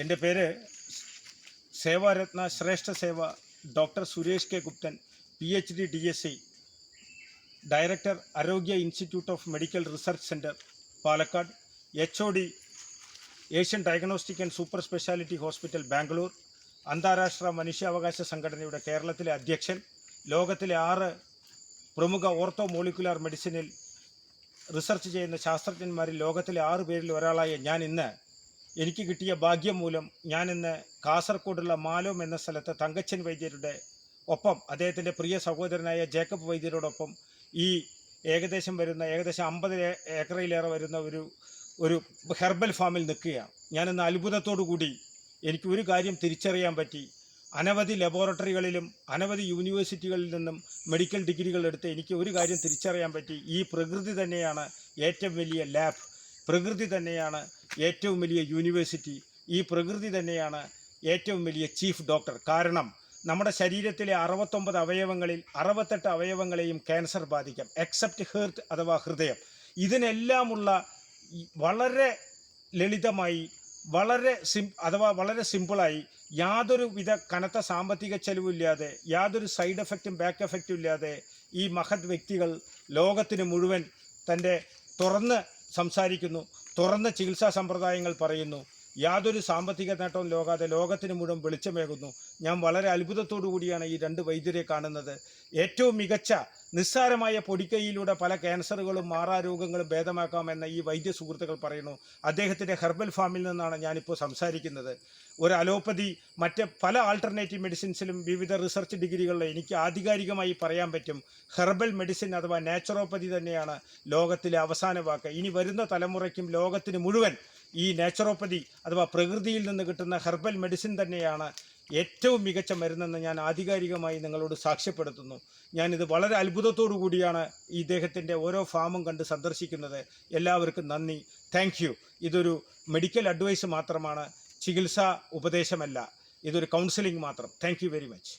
എൻ്റെ പേര് Sevaratna Shreshta Seva doctor Suresh K Guptan, PhD DSc, director Arogya institute of medical research centre Palakkad, HOD Asian diagnostic and super speciality hospital Bangalore, അന്താരാഷ്ട്ര മനുഷ്യാവകാശ സംഘടനയുടെ കേരളത്തിലെ അധ്യക്ഷൻ, ലോകത്തിലെ 6 പ്രമുഖ ഓർത്തോ മോളിക്കുലാർ മെഡിസിനിൽ റിസർച്ച് ചെയ്യുന്ന ശാസ്ത്രജ്ഞന്മാരിൽ ലോകത്തിലെ 6 പേരിൽ ഒരാളായ ഞാൻ ഇന്ന് എനിക്ക് കിട്ടിയ ഭാഗ്യം മൂലം ഞാനിന്ന് കാസർഗോഡുള്ള മാലോം എന്ന സ്ഥലത്ത് തങ്കച്ചൻ വൈദ്യരുടെ ഒപ്പം അദ്ദേഹത്തിൻ്റെ പ്രിയ സഹോദരനായ ജേക്കബ് വൈദ്യരോടൊപ്പം ഈ ഏകദേശം 50 ഏക്കറിലേറെ വരുന്ന ഒരു ഹെർബൽ ഫാമിൽ നിൽക്കുകയാണ്. ഞാനിന്ന് അത്ഭുതത്തോടു കൂടി എനിക്ക് ഒരു കാര്യം തിരിച്ചറിയാൻ പറ്റി. അനവധി ലബോറട്ടറികളിലും അനവധി യൂണിവേഴ്സിറ്റികളിൽ നിന്നും മെഡിക്കൽ ഡിഗ്രികൾ എടുത്ത് എനിക്ക് ഒരു കാര്യം തിരിച്ചറിയാൻ പറ്റി. ഈ പ്രകൃതി തന്നെയാണ് ഏറ്റവും വലിയ ലാബ്, പ്രകൃതി തന്നെയാണ് ഏറ്റവും വലിയ യൂണിവേഴ്സിറ്റി, ഈ പ്രകൃതി തന്നെയാണ് ഏറ്റവും വലിയ ചീഫ് ഡോക്ടർ. കാരണം നമ്മുടെ ശരീരത്തിലെ 69 അവയവങ്ങളിൽ 68 അവയവങ്ങളെയും ക്യാൻസർ ബാധിക്കാം, എക്സെപ്റ്റ് ഹേർട്ട് അഥവാ ഹൃദയം. ഇതിനെല്ലാമുള്ള വളരെ ലളിതമായി വളരെ സിമ്പിളായി യാതൊരു വിധ കനത്ത സാമ്പത്തിക ചെലവില്ലാതെ യാതൊരു സൈഡ് എഫക്റ്റും ബാക്ക് എഫക്റ്റും ഇല്ലാതെ ഈ മഹത് വ്യക്തികൾ ലോകത്തിന് മുഴുവൻ തുറന്ന് സംസാരിക്കുന്നു, തുറന്ന ചികിത്സാ സമ്പ്രദായങ്ങൾ പറയുന്നു, യാതൊരു സാമ്പത്തിക നേട്ടവും ലോകത്തിന് മുഴുവൻ വെളിച്ചമേകുന്നു. ഞാൻ വളരെ അത്ഭുതത്തോടു കൂടിയാണ് ഈ 2 വൈദ്യരെ കാണുന്നത്. ഏറ്റവും മികച്ച നിസ്സാരമായ പൊടിക്കൈയിലൂടെ പല ക്യാൻസറുകളും മാറാരോഗങ്ങളും ഭേദമാക്കാമെന്ന് ഈ വൈദ്യ സുഹൃത്തുക്കൾ പറയുന്നു. അദ്ദേഹത്തിൻ്റെ ഹെർബൽ ഫാമിൽ നിന്നാണ് ഞാനിപ്പോൾ സംസാരിക്കുന്നത്. ഒരു അലോപ്പതി മറ്റ് പല ആൾട്ടർനേറ്റീവ് മെഡിസിൻസിലും വിവിധ റിസർച്ച് ഡിഗ്രികളിൽ എനിക്ക് ആധികാരികമായി പറയാൻ പറ്റും, ഹെർബൽ മെഡിസിൻ അഥവാ നാച്ചുറോപ്പതി തന്നെയാണ് ലോകത്തിലെ അവസാന വാക്ക്. ഇനി വരുന്ന തലമുറയ്ക്കും ലോകത്തിന് മുഴുവൻ ഈ നാച്ചുറോപ്പതി അഥവാ പ്രകൃതിയിൽ നിന്ന് കിട്ടുന്ന ഹെർബൽ മെഡിസിൻ തന്നെയാണ് ഏറ്റവും മികച്ച മരുന്നെന്ന് ഞാൻ ആധികാരികമായി നിങ്ങളോട് സാക്ഷ്യപ്പെടുത്തുന്നു. ഞാനിത് വളരെ അത്ഭുതത്തോടു കൂടിയാണ് ഇദ്ദേഹത്തിൻ്റെ ഓരോ ഫാമും കണ്ട് സന്ദർശിക്കുന്നത്. എല്ലാവർക്കും നന്ദി, താങ്ക് യു. ഇതൊരു മെഡിക്കൽ അഡ്വൈസ് മാത്രമാണ്, ചികിത്സാ ഉപദേശമല്ല, ഇതൊരു കൗൺസിലിംഗ് മാത്രം. Thank you very much.